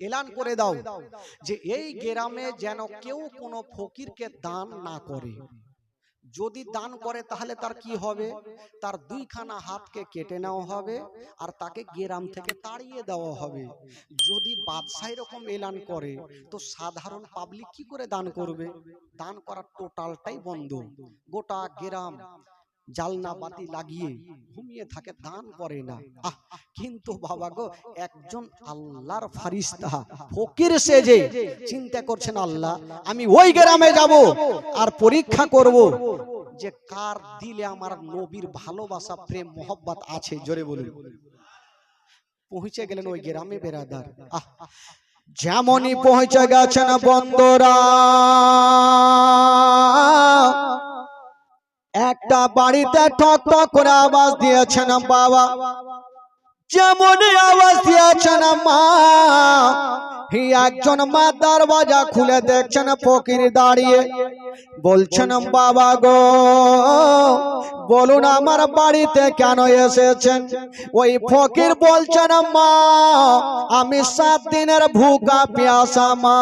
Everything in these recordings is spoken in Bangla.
এলান করে দাও যে এই গ্রামে যেন কেউ কোনো ফকিরকে দান না করে। যদি দান করে তাহলে তার কি হবে? তার দুইখানা হাতকে কেটে নেওয়া হবে আর তাকে গ্রাম থেকে তাড়িয়ে দেওয়া হবে। যদি বাদশাহ এরকম এলান করে তো সাধারণ পাবলিক কি করে দান করবে? দান করার টোটালটাই বন্ধ। গোটা গ্রাম জালনা বাতি লাগিয়ে ঘুমিয়ে থাকে, দান করে না। কিন্তু বাবা গো, একজন আল্লাহর ফারিস্তা ফকির সেজে চিন্তা করছেন, আল্লাহ আমি ওই গ্রামে যাব আর পরীক্ষা করব যে কার দিলে আমার নবীর ভালোবাসা প্রেম মোহব্বত আছে। জোরে বলুন। পৌঁছে গেলেন ওই গ্রামে বেরাদার। যেমনই পৌঁছে গেছেন বন্ধুরা, একটা বাড়িতে ঠক ঠক করে আওয়াজ দিয়েছেন বাবা। যেমনই আওয়াজ দিয়েছেন মা, একজন মা দরওয়াজা খুলে দেখছেন ফকির দাঁড়িয়ে। বলছেন, বাবা গো বলুন আমার বাড়িতে কেন এসেছেন? ওই ফকির বলছেন, মা আমি 7 দিনের ভুকা পিয়াসা মা,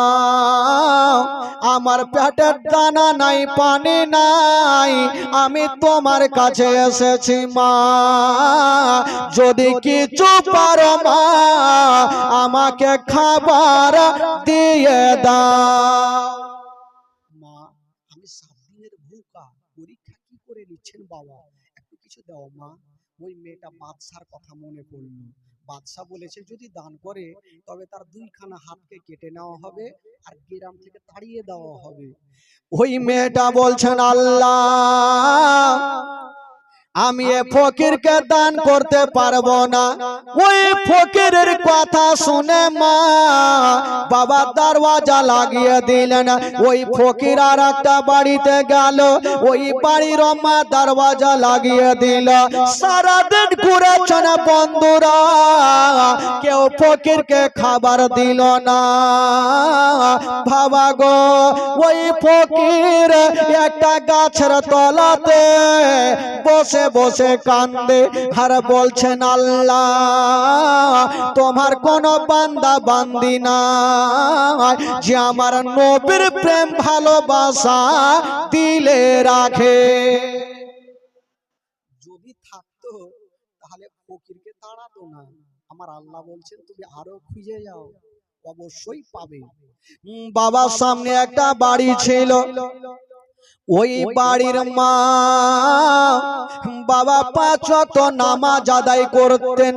আমার পেটের দানা নাই পানি নাই, আমি তোমার কাছে এসেছি মা, যদি কিছু পারো মা আমাকে খাবার দিয়ে দাও। মা আমি 7 দিনের ভুকা, পরীক্ষা কি করে নিচ্ছেন বাবা, একটু কিছু দাও মা। ওই মেয়েটা বাদশার কথা মনে পড়লো। বাদশা বলেছে যদি দান করে তবে তার দুইখানা হাতকে কেটে নেওয়া হবে আর গ্রাম থেকে তাড়িয়ে দেওয়া হবে। ওই মেয়েটা বলছেন, আল্লাহ আমি এ ফকিরকে দান করতে পারবো না। ওই ফকিরের কথা শুনে মা বাবা দরওয়াজা লাগিয়ে দিলেন। ওই ফকির আর একটা বাড়িতে গেল, ওই বাড়ির মা দরওয়াজা লাগিয়ে দিল। সারাদিন ঘুরেছেন বন্ধুরা, কেউ ফকিরকে খাবার দিল না। বাবা গো ওই ফকির একটা গাছের তলাতে বসে বসে কান্দে আর বলছেন, আল্লাহ তোমার কোন বান্দা বান্দি নাই যে আমার নবীর প্রেম ভালোবাসা দিলে রাখে। যদি থাকতো তাহলে ফকিরকে তাড়াতো না। আমার আল্লাহ বলছেন তুমি আরো খুঁজে যাও, অবশ্যই পাবে। বাবার সামনে একটা বাড়ি ছিল, ওই বাড়ির মা বাবা 5 ওয়াক্ত নামাজ আদায় করতেন,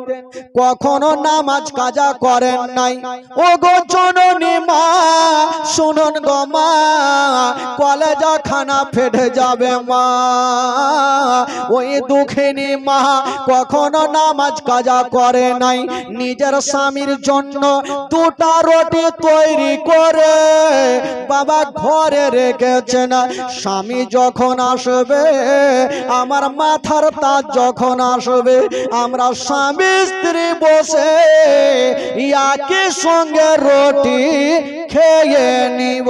কখনো নামাজ কাজা করেন নাই। ও গো জননী মা শুনুন গো মা, কলেজা খানা ফেটে যাবে মা। ওই দুঃখিনী মা কখনো নামাজ কাজা করে নাই, নিজের স্বামীর জন্য 2টা রুটি তৈরি করে বাবা ঘরে রেখেছেন। স্বামী যখন আসবে, আমার মাথার তাজ যখন আসবে, আমরা স্বামী স্ত্রী বসে একই সঙ্গে রুটি খেয়ে নিব।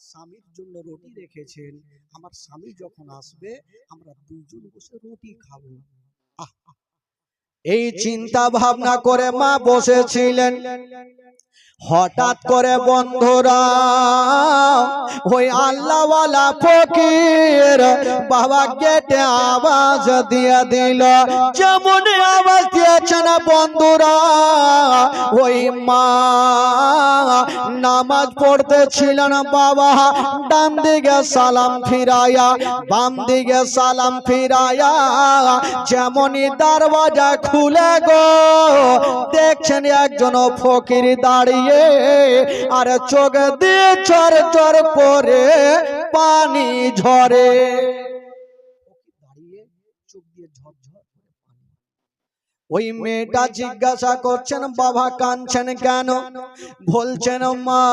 স্বামীর জন্য রুটি রেখেছেন, আমার স্বামী যখন আসবে আমরা দুজন বসে রুটি খাবো। এই চিন্তা ভাবনা করে মা বসেছিলেন। হঠাৎ করে বন্ধুরা ওই আল্লাহওয়ালা ফকির বাবা গেটে আওয়াজ দিয়ে দিল। যেমন আওয়াজ দিয়েছেন বন্ধুরা, ওই মা নামাজ পড়তেছিলেন বাবা, ডান দিকে সালাম ফিরায়া বাম দিকে সালাম ফিরায়া যেমনই দরওয়াজা খুলে গো দেখছেন একজন ফকির দাঁড়িয়ে আর চোখ দিয়ে চর চর করে পানি ঝরে। ওই মেয়েটা জিজ্ঞাসা করছেন, বাবা কাঁদছেন কেন? বলছেন, মা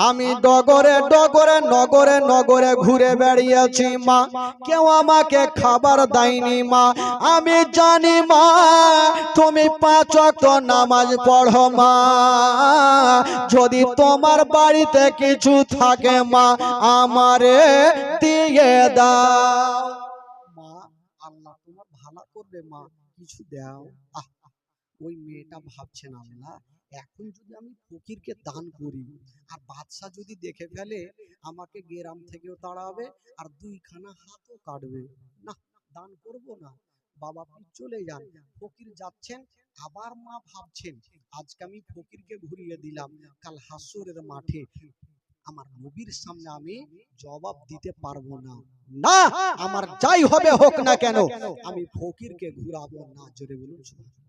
আমি ডগরে ডগরে নগরে নগরে ঘুরে বেড়িয়েছি মা, কেউ আমাকে খাবার দেয়নি মা। আমি জানি মা তুমি 5 ওয়াক্ত নামাজ পড়ো মা, যদি তোমার বাড়িতে কিছু থাকে মা আমারে দিয়ে দাও। মা আল্লাহ তোমার ভালো করবে মা, কিছু দাও। ওই মেয়েটা ভাবছেন, আল্লাহ এখন যদি আমি ফকিরকে দান করি আর বাদশা যদি দেখে ফেলে, আমাকে গ্রাম থেকেও তাড়াবে আর দুইখানা হাতও কাটবে, না দান করব না। বাবা পীর চলে যান, ফকির যাচ্ছেন। আবার মা ভাবছেন, আজকে আমি ফকিরকে ঘুরিয়ে দিলাম, কাল হাসরের মাঠে আমার নবীর সামনে আমি জবাব দিতে পারবো না। না, আমার যাই হবে হোক না কেন, আমি ফকিরকে ঘুরাবো না। জোরে বলুন সুবহানাল্লাহ।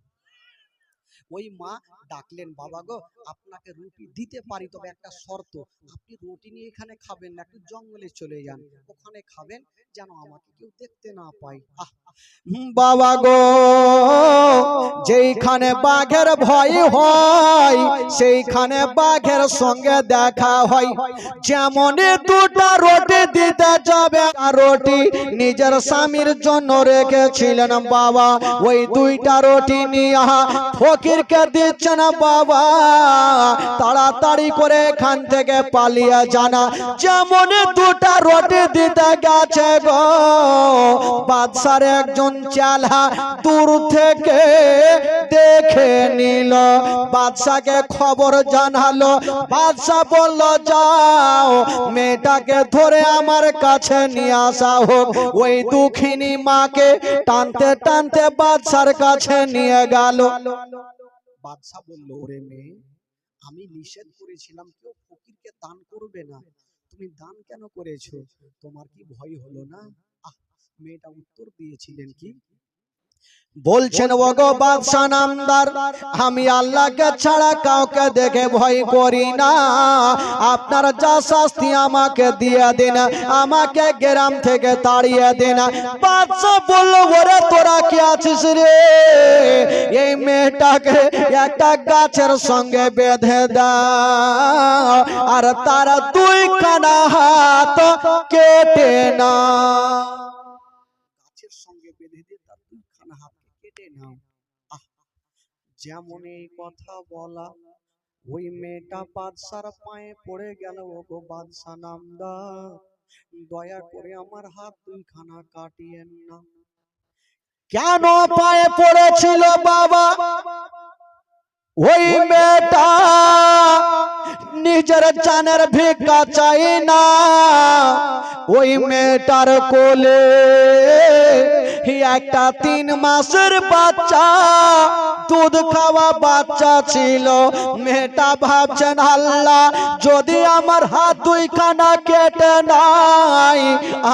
ওই মা ডাকলেন, বাবা গো আপনাকে রুটি দিতে পারি, তবে একটা শর্ত, আপনি রুটি নিয়ে এখানে খাবেন না, একটু জঙ্গলে চলে যান, ওখানে খাবেন যেন আমাকে কেউ দেখতে না পায়। বাবা গো, যেইখানে বাঘের ভয় হয় সেইখানে বাঘের সঙ্গে দেখা হয়। যেমন দুটা রুটি দিতে যাবে, রুটি নিজের স্বামীর জন্য রেখেছিলেন বাবা, ওই দুইটা রুটি নিয়ে ফকিরকে দিচ্ছেন বাবা, তাড়াতাড়ি করে এখান থেকে পালিয়ে জানা। যেমন দুটা রুটি দিতে গেছে গো, বাদশার একজন চালা দূর থেকে দেখে নিল, বাদশাকে খবর জানালো। বাদশা বলল, যাও মেয়েটাকে ধরে আমার কাছে নিয়ে আসা হোক। ওই দুঃখিনী মাকে টানতে টানতে বাদশার কাছে নিয়ে গেল। বাদশা বলল, ওরে মেয়ে, আমি নিষেধ করেছিলাম কেউ ফকিরকে দান করবে না, তুমি দান কেন করেছো? তোমার কি ভয় হলো না? মেয়েটা উত্তর দিয়েছিলেন কি, বলছেন, ওগো বাদশা নামদার, আমি আল্লাহকে ছাড়া কাউকে দেখে ভয় করি না, আপনার যা শাস্তি আমাকে দিয়ে দিন, আমাকে গ্রাম থেকে তাড়িয়ে দিন। বাদশা বলল, ওরে তোরা কি আছিস রে, এই মেয়েটাকে একটা গাছের সঙ্গে বেঁধে দাও আর তার দুইখানা হাত কেটে না, গাছের সঙ্গে বেঁধে দিয়ে তার দুইখানা হাত কেটে নাও। যেমন এই কথা বলা, ওই মেয়েটা বাদশার পায়ে পড়ে গেল, ওগো বাদশা নামদার, দয়া করে আমার হাত দুইখানা কাটিয়েন না। কেন পায়ে পড়েছিল বাবা? ওই মেয়েটা নিজের জানের ভিক্ষা চাই না, ওই মেয়েটার কোলে একটা 3 মাসের বাচ্চা, দুধ খাওয়া বাচ্চা ছিল। মেয়েটা ভাবছেন, আল্লাহ যদি আমার হাত দুইখানা কেটে নাই,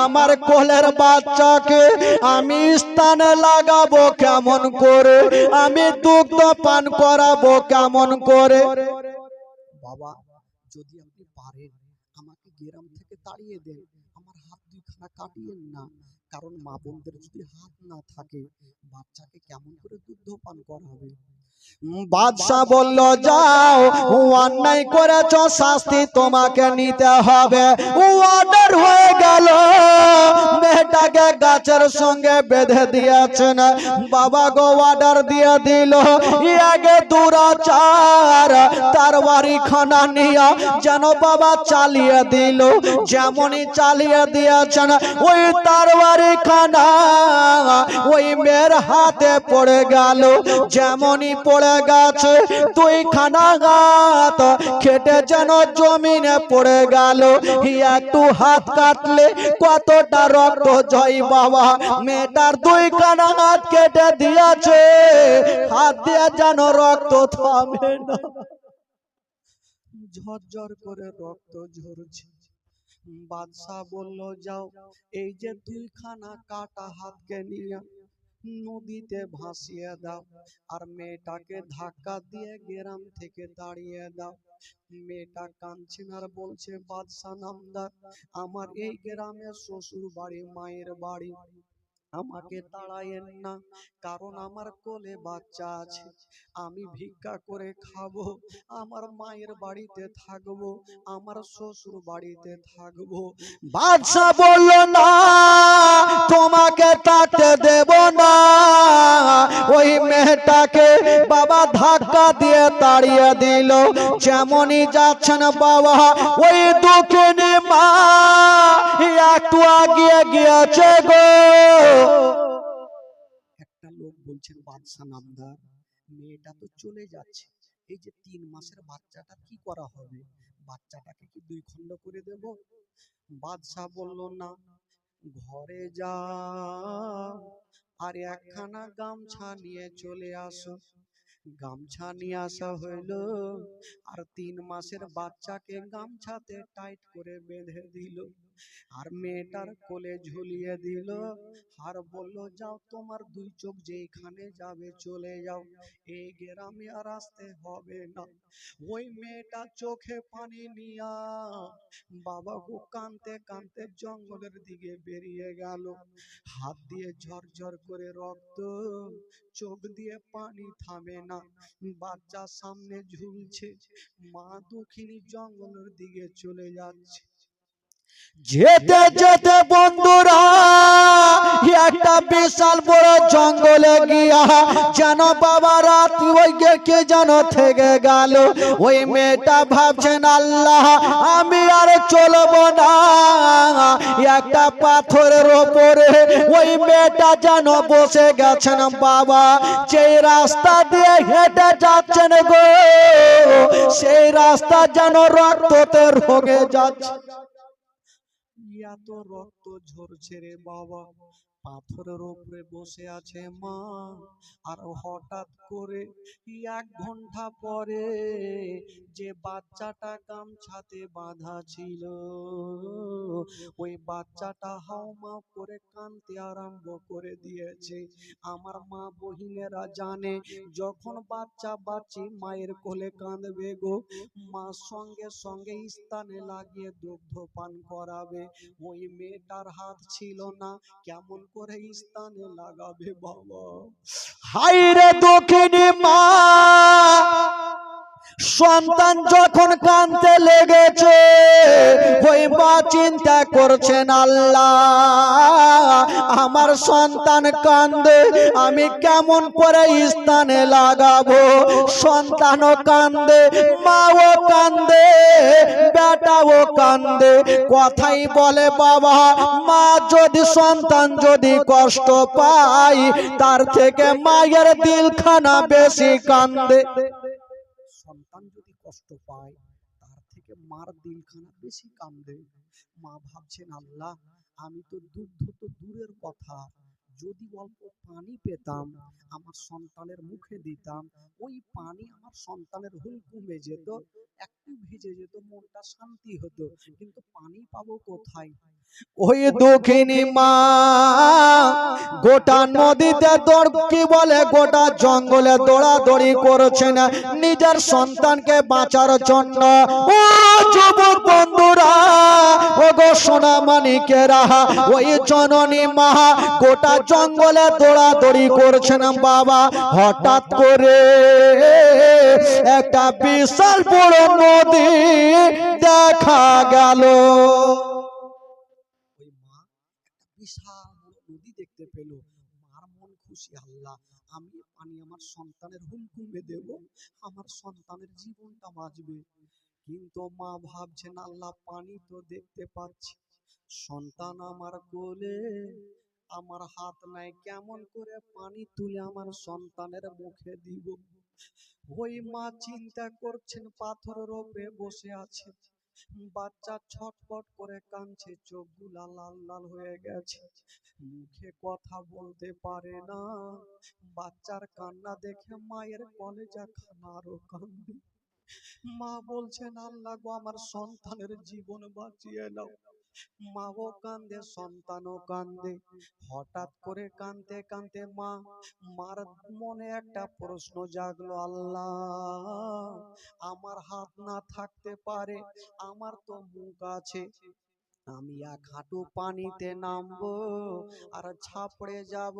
আমার কোলের বাচ্চাকে আমি স্থানে লাগাবো কেমন করে, আমি দুগ্ধ পান করাবো কেমন করে? বাবা যদি আপনি পারেন আমাকে গ্রাম থেকে তাড়িয়ে দেন, আমার হাত দুইখানা কাটিয়েন না, কারণ মা বোনদের যদি হাত না থাকে বাচ্চাকে কেমন করে দুগ্ধ পান করাবে? বাদশা বলল, যাও, অন্যায় করেছো, শাস্তি তোমাকে নিতে হবে। অর্ডার হয়ে গেল, মেয়েটাকে গাছের সঙ্গে বেঁধে দিয়েছেন। বাবা গো অর্ডার দিয়ে দিল, আগে দুরাচার তার বাড়িখানা নিয়ে যেন বাবা চালিয়ে দিল। যেমনই চালিয়ে দিয়েছেন, ওই তার বাড়িখানা ওই মেয়ের হাতে পড়ে গেল। যেমনই পড়ে গেছে, দুইখানা হাত কেটে যেন জমিনে পড়ে গেল। একটু হাত কাটলে কতটা রক্ত জয় বাবা, মেয়েটার দুইখানা হাত কেটে দিয়েছে, হাত দিয়ে যেন রক্ত থামে না, ঝরঝর করে রক্ত ঝরছে। বাদশা বলল, যাও, এই যে দুইখানা কাটা হাতকে নিয়ে নদীতে ভাসিয়ে দাও আর মেয়েটাকে ধাক্কা দিয়ে গ্রাম থেকে তাড়িয়ে দাও। মেয়েটা কাঁদছেন আর বলছে, বাদশা নামদার, আমার এই গ্রামে শ্বশুর বাড়ি, মায়ের বাড়ি, আমাকে তাড়ায়েন না, কারণ আমার কোলে বাচ্চা আছে, আমি ভিক্ষা করে খাবো, আমার মায়ের বাড়িতে থাকবো, আমার শ্বশুর বাড়িতে থাকবো। বাদশা বলল, না, তোমাকে থাকতে দেব না। ওই মেয়েটাকে বাবা ধাক্কা দিয়ে তাড়িয়ে দিল। যেমনই যাচ্ছেন বাবা, ওই দুঃখিনী মা একটু আগিয়ে গিয়েছে গো। একটা লোক বলছেন, বাদশা নামদার, মেয়েটা তো চলে যাচ্ছে, এই যে 3 মাসের বাচ্চাটা কি করা হবে? বাচ্চাটাকে কি 2 খণ্ড করে দেব? বাদশাহ বলল না, ঘরে যাও আর একখানা গামছা নিয়ে চলে আসো। গামছা নিয়ে আসা হইল, আর 3 মাসের বাচ্চাকে গামছাতে টাইট করে বেঁধে দিল, আর মেয়েটার কোলে ঝুলিয়ে দিল, আর বলল যাও তোমার 2 চোখ যেখানে যাবে চলে যাও, এই গ্রামে আর আসতে হবে না। ওই মেয়েটা চোখে পানি নিয়া বাবা গো কাঁদতে কাঁদতে জঙ্গলের দিকে বেরিয়ে গেল। হাত দিয়ে ঝরঝর করে রক্ত, চোখ দিয়ে পানি থামে না, বাচ্চা সামনে ঝুলছে, মা দুঃখিনী জঙ্গলের দিকে চলে যাচ্ছে। যেতে যেতে বন্ধুরা একটা বিশাল বড় জঙ্গলে গিয়া যেন বাবা রাত ওই কে যেন থেকে গেল। ওই মেয়েটা ভাবছেন আল্লাহ আমি আর চলবো না। একটা পাথরের ওপরে ওই মেয়েটা যেন বসে গেছেন বাবা, যেই রাস্তা দিয়ে হেঁটে যাচ্ছেন গো সেই রাস্তা যেন রক্ততে রোগে যাচ্ছে। এত রক্ত ঝরছে রে বাবা, পাথরের উপরে বসে আছে মা, আর হঠাৎ করে 1 ঘন্টা পরে যে বাচ্চাটা গামছাতে বাঁধা ছিল ওই বাচ্চাটা হাউমাউ করে কাঁদতে আরম্ভ করে দিয়েছে। আমার মা বহিনেরা জানে যখন বাচ্চা বাচ্চি মায়ের কোলে কাঁদবে গো, মা সঙ্গে সঙ্গে স্থানে লাগিয়ে দুগ্ধ পান করাবে। ওই মেয়েটার হাত ছিল না, কেমন করে স্থানে লাগাবে বাবা? হায়রে দক্ষিণী মা, সন্তান যখন কাঁদতে লেগেছে ওই মা চিন্তা করছেন আল্লাহ আমার সন্তান কাঁদে, আমি কেমন করে স্থানে লাগাবো? সন্তানও কাঁদে, মাও কাঁদে, বেটাও কাঁদে। কথাই বলে বাবা, মা যদি সন্তান যদি কষ্ট পায় তার থেকে মায়ের দিলখানা বেশি কাঁদে। সন্তান যদি কষ্ট পায় তার থেকে মার দিলখানা বেশি কাঁদে। মা ভাবছেন আল্লাহ আমি তো দুগ্ধ তো দূরের কথা, যদি অল্প পানি পেতাম আমার সন্তানের মুখে দিতাম, ওই পানি আমার সন্তানের হুল কমে যেত, একটু ভিজে যেত, মনটা শান্তি হতো, কিন্তু পানি পাবো কোথায়? ওই দক্ষিণী মা গোটা নদীতে কি বলে গোটা জঙ্গলে দৌড়াদৌড়ি করছেন নিজের সন্তানকে বাঁচার জন্য। ও যুবক বন্ধুরা, ও গো সোনা মানিকেরা, ওই জননী মা গোটা জঙ্গলে দৌড়াদৌড়ি করছেন বাবা। হঠাৎ করে একটা বিশাল বড় নদী দেখা গেল। বিশাল নদী দেখতে পেল, মার মন খুশি, আল্লাহ আমি পানি আমার সন্তানের হুল কমে দেব, আমার সন্তানের জীবনটা বাঁচবে। কিন্তু মা ভাবছেন আল্লাহ পানি তো দেখতে পাচ্ছি, সন্তান আমার কোলে, আমার হাত নাই, কেমন করে পানি তুলে আমার সন্তানের মুখে দিব? ওই মা চিন্তা করছেন, পাথরের উপরে বসে আছে, বাচ্চা ছটফট করে কাঁদছে, চোখগুলা লাল লাল হয়ে গেছে, মুখে কথা বলতে পারে না। বাচ্চার কান্না দেখে মায়ের কলেজা খানা আরো কান্দে। মা বলছেন আল্লাহ গো আমার সন্তানের জীবন বাঁচিয়ে নাও। মাও কান্দে, সন্তানও কান্দে। হঠাৎ করে কাঁদতে কাঁদতে মার মনে একটা প্রশ্ন জাগলো, আল্লাহ আমার হাত না থাকতে পারে, আমার তো মুখ আছে, আমি 1 হাঁটু পানিতে নামবো আর ছাপড়ে যাব,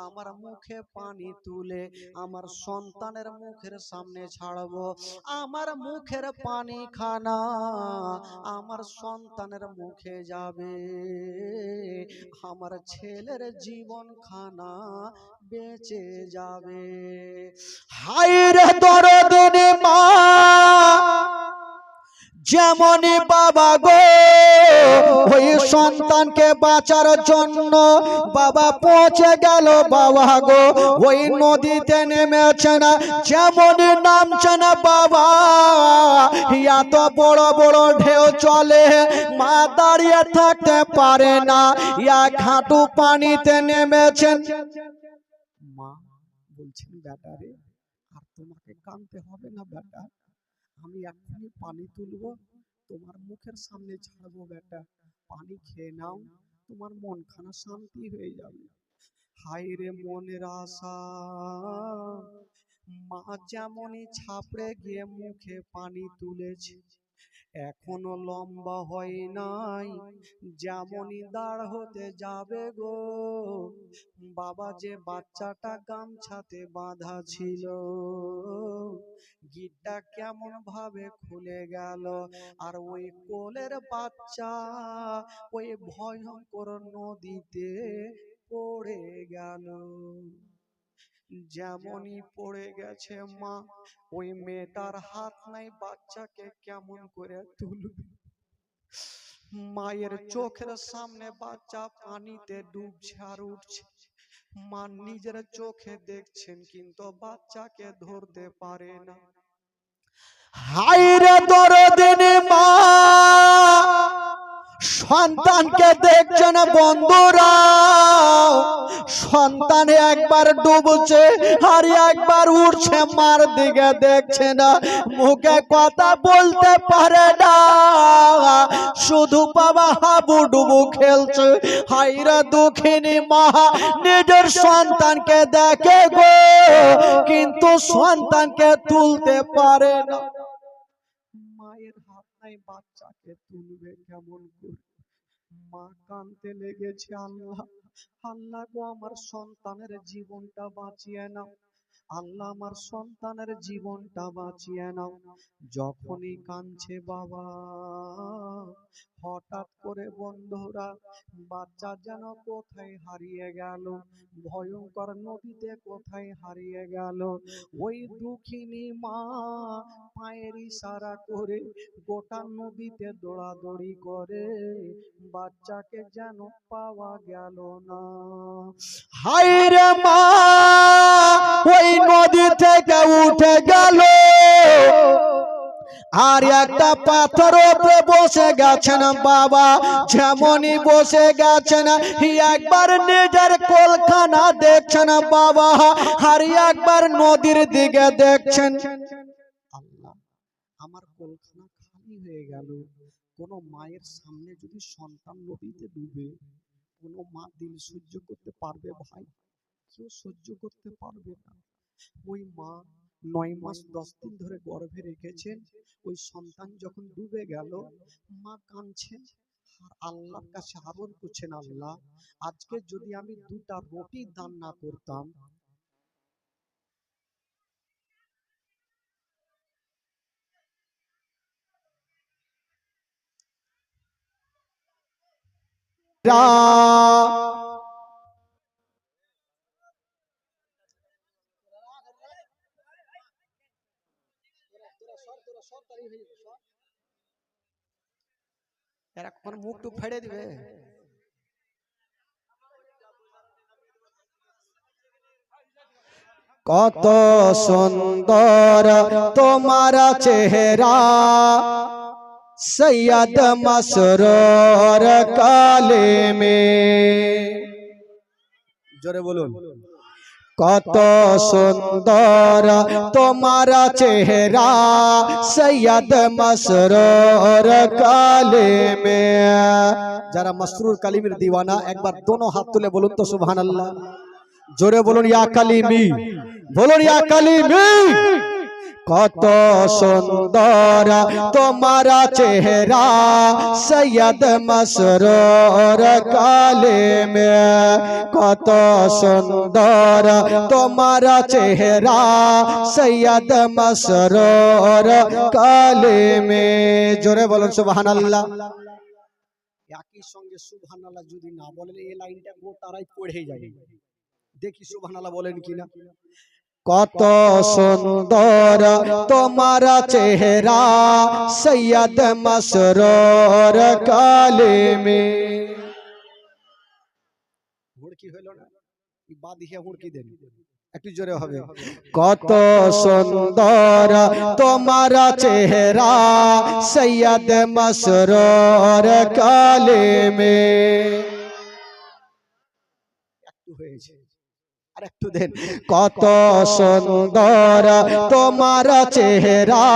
আমার মুখে পানি তুলে আমার সন্তানের মুখের সামনে ছাড়বো, আমার মুখের পানি খানা আমার সন্তানের মুখে যাবে, আমার ছেলের জীবন খানা বেঁচে যাবে। হায়রে দরদিনী মা, যেমনই বাবা গো ওই সন্তানকে বাঁচার জন্য বাবা পৌঁছে গেল বাবা গো ওই নদীতে নেমেছেন। যেমন নামছেন বাবা এত বড় বড় ঢেউ চলে, মা দাঁড়িয়ে থাকতে পারে না, এক হাঁটু পানিতে নেমেছেন। মা বলছেন বেটা রে আর তোমাকে কাঁদতে হবে না বেটা, আমি এখনই পানি তুলবো তোমার মুখের সামনে ছাড়বো বেটা, পানি খেয়ে নাও তোমার মনখানা শান্তি হয়ে যাবে। হায় রে মনের আশা, মা যেমনই ছাপড়ে গিয়ে মুখে পানি তুলেছে, এখনো লম্বা হয় নাই, যেমনই দাঁড় হতে যাবে গো বাবা যে বাচ্চাটা গামছাতে বাঁধা ছিল গিটটা কেমন ভাবে খুলে গেল, আর ওই কোলের বাচ্চা ওই ভয়ঙ্কর নদীতে পড়ে গেল। যেমনই পড়ে গেছে মা ওই মেয়েটার হাত নাই বাচ্চাকে কেমন করে তুলবে। মায়ের চোখের সামনে বাচ্চা পানিতে ডুবছে আর উঠছে, মা নিজের চোখে দেখছেন কিন্তু বাচ্চাকে ধরতে পারে না। হায়রে দরদিনী মা সন্তানকে দেখছেন বন্ধুরা, সন্তান একবার ডুবছে আর একবার উঠছে, মার দিকে দেখছে না, মুখে কথা বলতে পারে না, শুধু বাবা হাবুডুবু খেলছে। হায়রে দুঃখিনী মা নিজের সন্তানকে দেখে গো কিন্তু সন্তানকে তুলতে পারে না। মায়ের হাত নাই বাচ্চাকে তুলবে কেমন করে, মা কাঁদতে লেগেছে, আল্লাহ আল্লাহ গো আমার সন্তানের জীবনটা বাঁচিয়ে নাও, আল্লাহ আমার সন্তানের জীবনটা বাঁচিয়ে নাও। যখনই কাঁদছে বাবা হঠাৎ করে বন্ধুরা বাচ্চা যেন কোথায় হারিয়ে গেল, ভয়ঙ্কর নদীতে কোথায় হারিয়ে গেল। ওই দুঃখিনী মা পায়ের ইশারা করে গোটা নদীতে দৌড়াদৌড়ি করে, বাচ্চাকে যেন পাওয়া গেল না। হায়রে মা ওই নদী থেকে উঠে গেল আর একটা পাথর উপরে বসে গেছেন বাবা, যেমনই বসে গেছেন একবার নিজের কোলখানা দেখছেন বাবা আর একবার নদীর দিকে দেখছেন। আল্লাহ আমার কোলখানা খালি হয়ে গেল, কোন মায়ের সামনে যদি সন্তান নদীতে ডুবে কোন মা দিল সহ্য করতে পারবে ভাই? কেউ সহ্য করতে পারবে না। ওই মা 9 মাস 10 দিন ধরে গর্ভে রেখেছেন, ওই সন্তান যখন ডুবে গেল মা কাঁদছেন আর আল্লাহর কাছে আবদার করছেন, আল্লাহ আজকে যদি আমি 2টা রুটি দান না করতাম, এরা কখন মুখ টুক ফেড়ে দিবে। কত সুন্দর তোমার চেহারা সৈয়দ মসরুর কালেমে, জোরে বলুন কত সুন্দর তোমার চেহারা সৈয়দ মসরুর কালেমে। যারা মসরুর কালিমের দিওয়ানা একবার দোনো হাত তুলে বলুন তো সুবহানাল্লাহ, জোরে বলুন ইয়া কালিমি, বলুন ইয়া কালিমি। কত সুন্দর তোমার চেহারা সৈয়দ মসরুর কালেমে, কত সুন্দর তোমার চেহারা সৈয়দ মসরুর কালেমে। জোরে বলুন সুবহানাল্লাহ। একই সঙ্গে সুবহানাল্লাহ যদি না বলেন এই লাইনটা গোটারাই পড়ে যাবে। দেখি সুবহানাল্লাহ বলেন কিনা। কত সুন্দর তোমার চেহারা সৈয়দ মসরুর কালিমে। হুড়কি হইল না, বাদিহে হুড়কি দেন, একটু জোরে হবে। কত সুন্দর তোমার চেহারা সৈয়দ মসরুর কালিমে। একটু হয়েছে, আর একটু দেন। কত সুন্দর তোমার চেহারা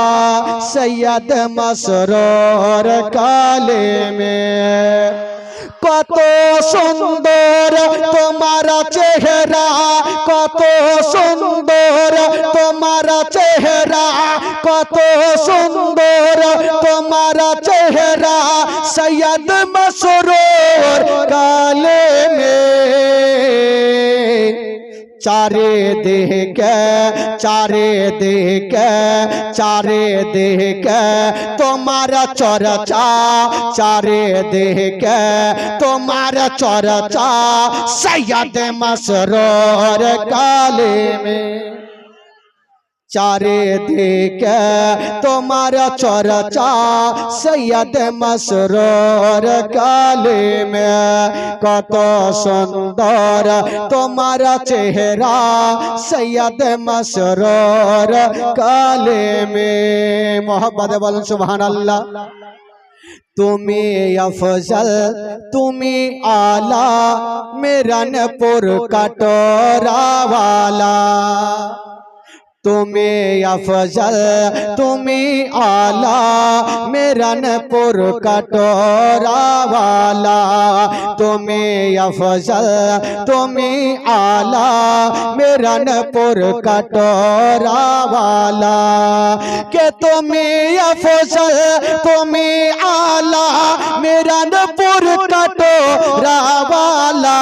সৈয়দ মসরুর কালিমে। কত সুন্দর তোমার চেহারা, কত সুন্দর তোমার চেহারা, কত সুন্দর তোমার চেহারা সৈয়দ মসরুর কালিমে। চারিদিকে চারিদিকে চারিদিকে তোমার চর্চা, চারিদিকে তোমার চর্চা সৈয়দ মসরুর কালিমে। চারিদিকে তোমার চর্চা সৈয়দ মসরুর কালিমে। কত সুন্দর তোমার চেহারা সৈয়দ মসরুর কালিমে। মোহাম্মদ বলুন সুবহানাল্লাহ। তুমি अफजल তুমি आला मिरनपुर कटोरा वाला। তুমি अफजल তুমি आला मिरनपुर कटोरा वाला। তুমি अफजल তুমি आला मिरनपुर कटोरा वाला। के তুমি अफजल তুমি आला मिरनपुर कटोरा वाला।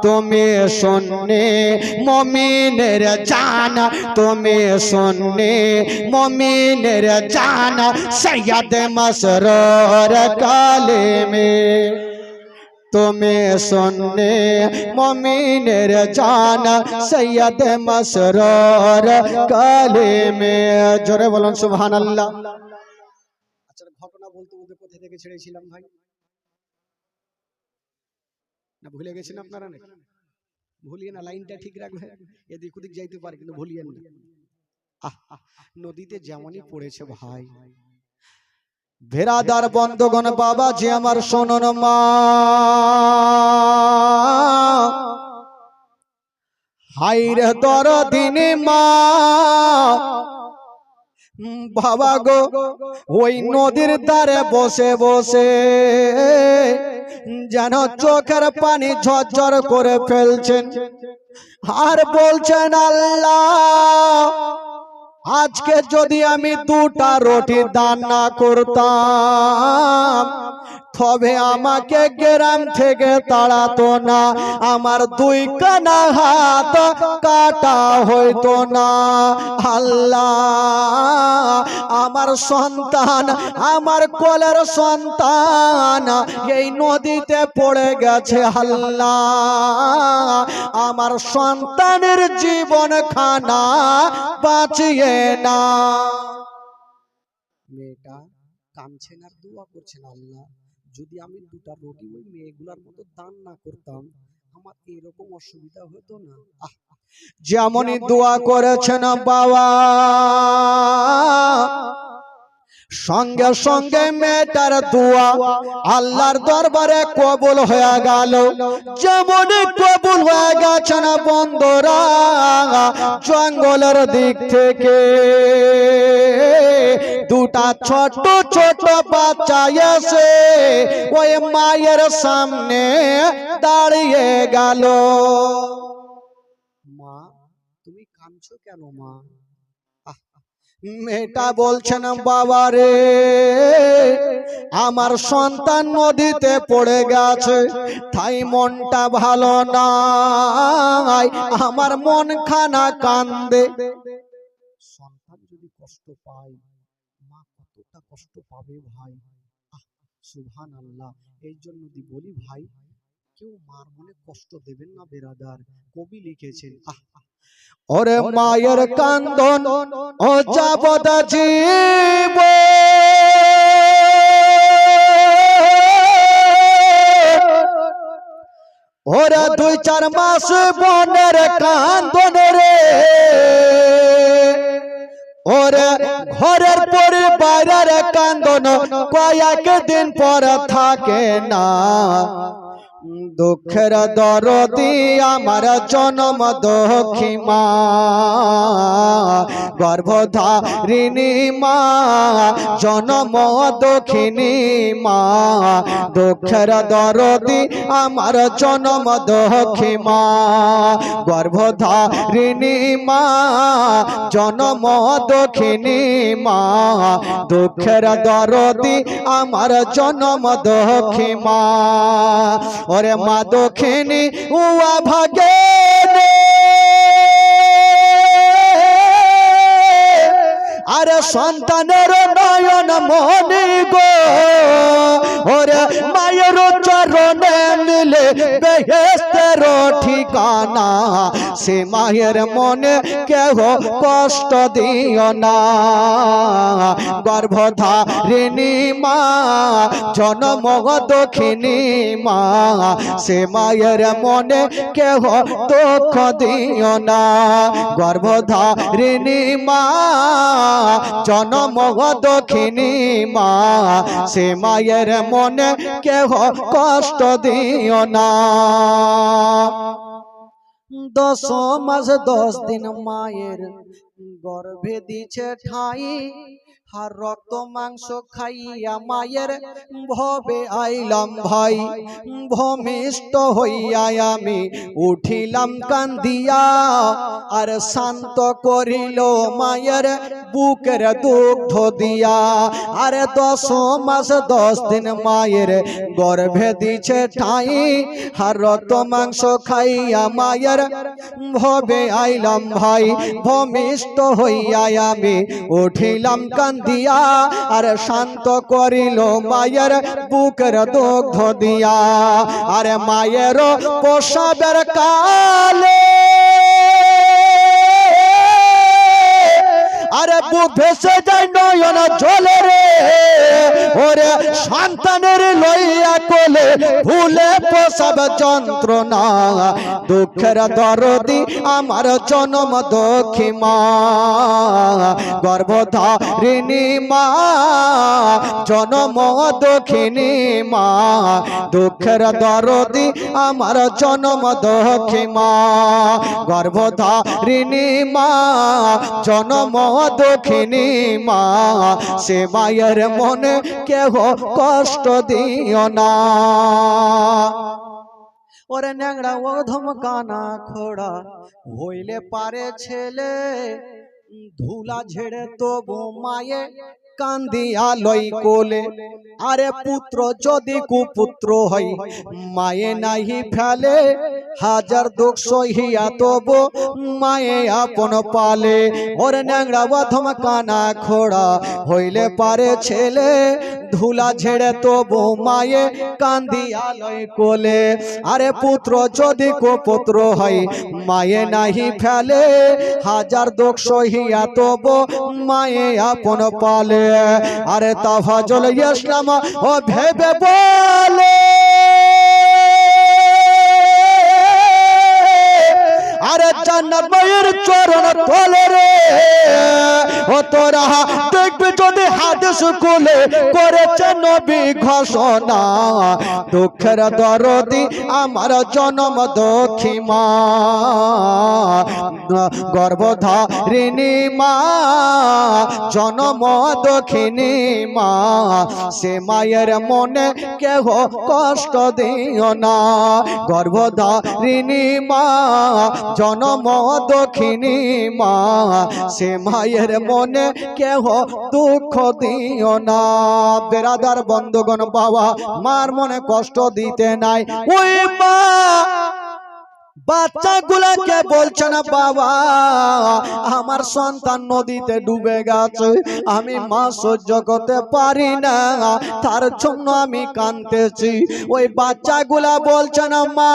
তুমি सुन्नी मोमिनेर जान, তুমি सुन्नी मोमिनेर जान सैयद मसरूर कालिमे। তুমি सुन्नी मोमिनेर जान सैयद मसरूर कालिमे। জোরে বলুন সুবহানাল্লাহ। আচ্ছা, ঘটনা বলতে বলতে কোথা থেকে ছেড়েছিলাম ভাই? না ভুলে গেছেন আপনারা? নাকি ভুলিয়ে না, লাইনটা ঠিক রাখবে, এদিক ওদিক যাইতে পারে কিন্তু ভুলিয়েন না। নদীতে যেমনই পড়েছে ভাই। ভেরাদার বন্ধগণ বাবা যে আমার শোনন মা, হাইরে দরদিনী মা বাবা গো, ওই নদীর ধারে বসে বসে যেন চোখের পানি ঝরঝর করে ফেলছেন আর বলছেন, আল্লাহ আজকে যদি আমি দুটা রুটি দান না করতাম তবে আমাকে গ্রাম থেকে তাড়াতো না, আমার দুই কানা হাত কাটা হইতো না। আল্লাহ আমার সন্তান, আমার কোলের সন্তান এই নদীতে পড়ে গেছে। আল্লাহ আমার সন্তানের জীবন খানা বাঁচিয়ে না। মেয়েটা কাঁদছেন আর দোয়া করছেন, আল্লাহ যদি আমি দুটা রুটি ওই মেয়েগুলার মতো দান না করতাম আমার এরকম অসুবিধা হতো না। যেমনই দোয়া করেছেন বাবা, সঙ্গে সঙ্গে মেয়েটার দোয়া আল্লাহর দরবারে কবুল হয়ে গেল। যেমন কবুল হয়ে গেছে না বন্ধুরা, জঙ্গলের দিক থেকে দুটা ছোট ছোট বাচ্চা এসে ওই মায়ের সামনে দাঁড়িয়ে গেল। মা তুমি কাঁদছো কেন মা? মেয়েটা বলছেন, বাবা রে আমার সন্তান নদীতে পড়ে গেছে তাই মনটা ভালো নাই, আমার মন খানা কান্দে। সন্তান যদি কষ্ট পায় মা কতটা কষ্ট পাবে ভাই। সুবহানাল্লাহ। এই জন্য বলি ভাই কেউ মার মনে কষ্ট দেবেন না বেরাদার। কবি লিখেছেন, ওরে মায়ের কান্দন ও যাবদ জীব, ওরে 2-4 মাস বনের কান্দন রে, ওরে ঘরের পরিবারের কান্দন কয়েকদিন পর থাকে না। দুঃখের দরদি আমার জনম দুঃখী মা, গর্ভধারিণী মা, জনম দুঃখিনী মা। দুঃখের দরদি আমার জনম দুঃখী মা, গর্ভধারিণী মা, জনম দুঃখিনী মা। দুঃখের দরদি আমার জনম দুঃখী মা। ওরে মা দক্ষিণী উয়া ভাগে আরে সন্তানের নয়ন মনি গো, ওরে মায়ের চরণে মিলে বেহেশতের ঠিকানা। সে মায়ের মনে কেহ কষ্ট দিও না। গর্ভধারিণী মা, জনম দক্ষিণী মা। সে মায়ের মনে কেহ দুঃখ দিও না। গর্ভধারিণী মা, জনম দক্ষিণী মা। সে মায়ের মনে কেহ কষ্ট দিও না। 10 মাস 10 দিন মায়ের গর্ভে দিছে ঠাই, আর রক্ত মাংস খাইয়া মায়ের ভবে আইলাম ভাই। ভূমিষ্ঠ হইয়া আমি উঠিলাম কান্দিয়া, আর শান্ত করিল মায়ের বুকের দুগ্ধ দিয়া। আরে 10 মাস 10 দিন মায়ের গর্ভে দিছে ঠাই, আর রক্ত মাংস খাইয়া মায়ের ভবে আইলাম ভাই। ভূমিষ্ঠ হইয়া আমি উঠিলাম কান্দিয়া, আর শান্ত করিল মায়ের বুকের দুগ্ধ দিয়া। আরে মায়ের প্রসবের কালে আরে বুক ভেসে যায় নয়ন জলে রে, ওরে সন্তানের লইয়া কোলে ভুলে প্রসব যন্ত্রণা। দুঃখের দরদি আমার জনম দুঃখী মা, গর্ভধারিণী মা, জনম দুঃখিনী মা। দুঃখের দরদি আমার জনম দুঃখী মা, গর্ভধারিণী মা, জনম দুঃখিনী মা। সে মায়ের মনে কেহ কষ্ট দিও না। ওরে ন্যাংরা ও ধমকানা খোড়া হইলে পারে ছেলে, ধুলা ঝেড়ে তবু মায়ে কান্দিয়া লই কোলে। আরে পুত্র যদি কুপুত্র হয় মায়ে নাহি ফেলে, হাজার দুঃখ সহিয়া তবু মায়ে আপন পালে। ওরে ন্যাংরা বাধম কানা খোড়া হইলে পারে ছেলে, ধুলা ঝেড়ে তবু মায়ে কান্দিয়া লই কোলে। আরে পুত্র যদি কুপুত্র হয় মায়ে নাহি ফেলে, হাজার দুঃখ সহিয়া তবু মায়ে আপন পালে। আরে তাফাজুল ইসলাম ও ভেবে বলে, আরে জান্নাত মায়ের চরণ তলে রে, ও তোরা দেখবি যদি হাদিস কুলে করেছে নবী ঘোষণা। দুঃখের দরদি আমার জনম দুঃখী মা, গর্ভধারিণী মা, জনম দুঃখিনী মা। সে মায়ের মনে কেহ কষ্ট দিও না। গর্ভধারিণী মা, জনম দুঃখিনী মা। সে মায়ের মনে কেহ দুঃখ দিও না। বেরাদার বন্ধুগণ, বাবা মার মনে কষ্ট দিতে নাই। ওই মা বাচ্চাগুলোকে বলছেন বাবা আমার সন্তান নদীতে ডুবে গেছে, আমি মা সহ্য করতে পারি না, তার জন্য আমি কাঁদতেছি। ওই বাচ্চাগুলা বলছেন মা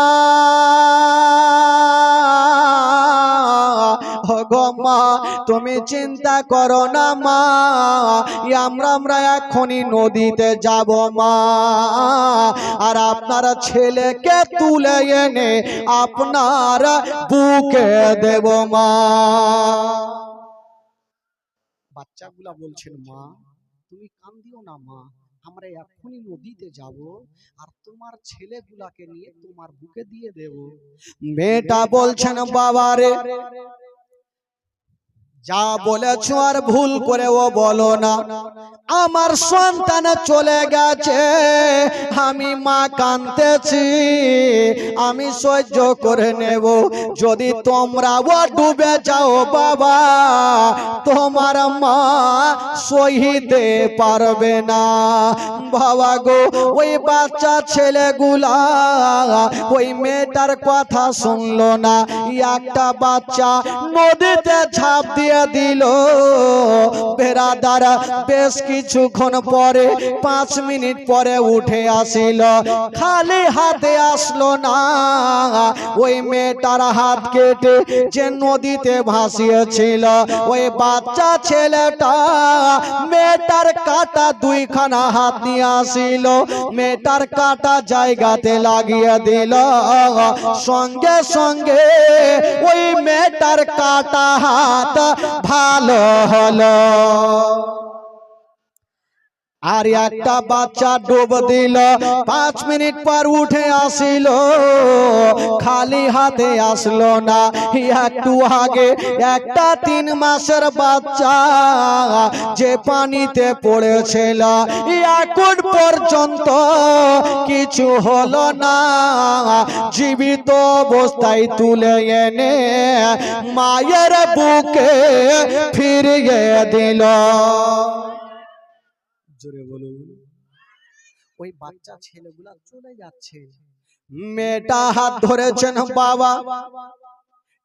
গো মা তুমি চিন্তা করো না মা, আমরা এখনই নদীতে যাব মা, আর আপনার ছেলেকে তুলে এনে আপনার বুকে দেব মা। বাচ্চাগুলা বলছেন মা তুমি কান্দিও না মা, আমরা এখনই নদীতে যাব আর তোমার ছেলেগুলাকে নিয়ে তোমার বুকে দিয়ে দেব। মেয়েটা বলছেন বাবারে যা বলেছো আর ভুল করেও বলো না, আমার সন্তান চলে গেছে, আমি মা কাঁদতেছি, আমি সহ্য করে নেব, যদি তোমরাও ডুবে যাও বাবা তোমার মা সহিতে পারবে না। বাবা গো ওই বাচ্চা ছেলেগুলা ওই মেয়েটার কথা শুনলো না, একটা বাচ্চা নদীতে ঝাঁপ দিয়ে দিল। বেরাদার বেশ কিছুক্ষণ পরে 5 মিনিট পরে উঠে আসিল, খালি হাতে আসলো না, ওই মেয়েটার হাত কেটে যে নদীতে ভাসিয়েছিল ওই বাচ্চা ছেলেটা মেয়েটার কাটা 2খানা হাত নিয়ে আসিল, মেয়েটার কাটা জায়গাতে লাগিয়ে দিল, সঙ্গে সঙ্গে ওই মেয়েটার কাটা হাত ভালো হলো। আর একটা বাচ্চা ডুব দিল, 5 মিনিট পর উঠে আসিল, খালি হাতে আসলো না, একটু আগে একটা 3 মাসের বাচ্চা যে পানিতে পড়েছিল এখন পর্যন্ত কিছু হলো না, জীবিত অবস্থায় তুলে এনে মায়ের বুকে ফিরিয়ে দিল। জোরে বলুন। ওই বাচ্চা ছেলেগুলা চলে যাচ্ছে, মেয়েটা হাত ধরেছেন বাবা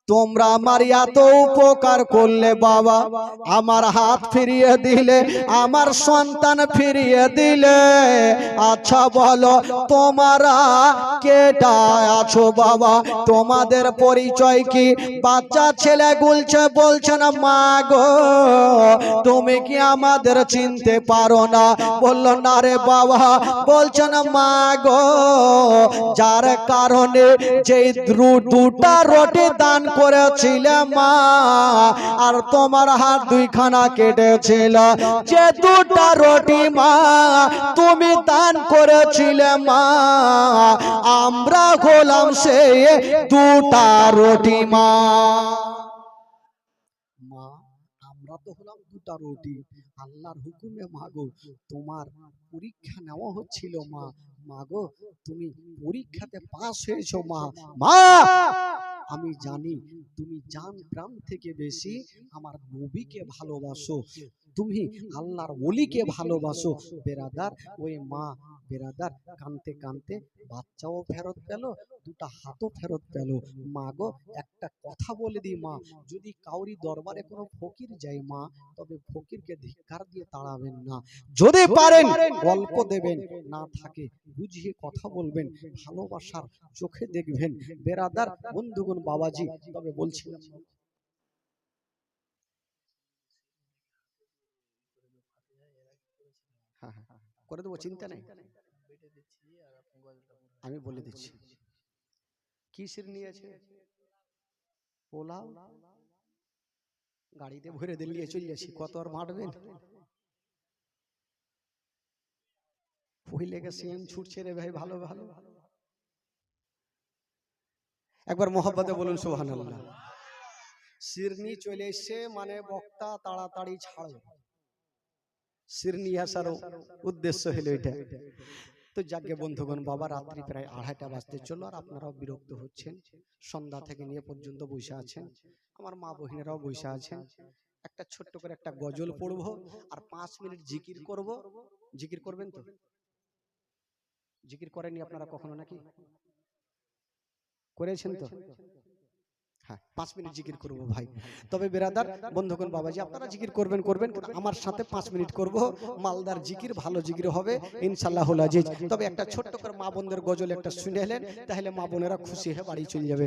তোমরা আমার এত উপকার করলে বাবা, আমার হাত ফিরিয়ে দিলে, আমার সন্তান ফিরিয়ে দিলে, আচ্ছা বলো তোমরা কেটা আছো বাবা, তোমাদের পরিচয় কি? বাচ্চা ছেলে বলছেন মা গো তুমি কি আমাদের চিনতে পারো না? বলল না রে বাবা, বলছেন মা গো যার কারণে যে 2টা রুটি দান করেছিলে মা, আর তোমার হাত 2খানা কেটেছিল, যে 2টা রুটি মা তুমি দান করেছিলে মা, আমরা হলাম সেই 2টা রুটি মা। মা আমরা তো হলাম 2টা রুটি, আল্লাহর হুকুমে মাগো তোমার পরীক্ষা নেওয়া হচ্ছিল মা, মাগো তুমি পরীক্ষাতে পাস হয়েছো মা। মা আমি জানি তুমি জান প্রাণ থেকে বেশি আমার নবীকে ভালোবাসো, তুমি আল্লাহর ওলিকে ভালোবাসো। বেরাদার ওই মা বেরাদার কানতে কানতে বাচ্চাও ফেরত পেল, 2টা হাতও ফেরত পেল। মা গো একটা কথা বলে দিই মা, যদি কাউরি দরবারে কোনো ফকির যায় মা, তবে ফকিরকে ধিক্কার দিয়ে তাড়াবেন না, যদি পারেন গল্প দেবেন, না থাকে বুঝিয়ে কথা বলবেন, ভালোবাসার চোখে দেখবেন। বেরাদার বন্ধুগণ বাবাজি তবে বলছিলাম করে দেবো, চিন্তা নেই, আমি বলে দিচ্ছি কিসের নিয়েছে, পোলাও গাড়িতে ভরে দিল্লি চলে যাচ্ছি, কত আর মারবেন, পहिले সেম ছুটছে রে ভাই, ভালো ভালো একবার মোহাব্বতে বলুন সুবহানাল্লাহ। শিরনি চলে এসে মানে বক্তা তাড়াতাড়ি ছাড়ো, শিরনি আসার উদ্দেশ্য হলো এটা। তো যাকে বন্ধুগণ বাবা রাত্রি প্রায় 2:30টা বাজতে চলো, আর আপনারাও বিরক্ত হচ্ছেন, সন্ধ্যা থেকে নিয়ে পর্যন্ত বসে আছেন, আমার মা বহিনেরাও বসে আছেন, একটা ছোট্ট করে একটা গজল পড়বো আর 5 মিনিট জিকির করব। জিকির করবেন তো? জিকির করেননি আপনারা কখনো নাকি? করেছেন তো? হ্যাঁ, 5 মিনিট জিকির করবো ভাই। তবে বেরাদার বন্ধুগণ বাবাজি আপনারা জিকির করবেন কিন্তু আমার সাথে 5 মিনিট করব। মালদার জিকির, ভালো জিকির হবে ইনশাআল্লাহুল আজিজ। তবে একটা ছোট্ট করে মা বোনদের গজল একটা শুনে এলেন, তাহলে মা বোনেরা খুশি হয়ে বাড়ি চলে যাবে।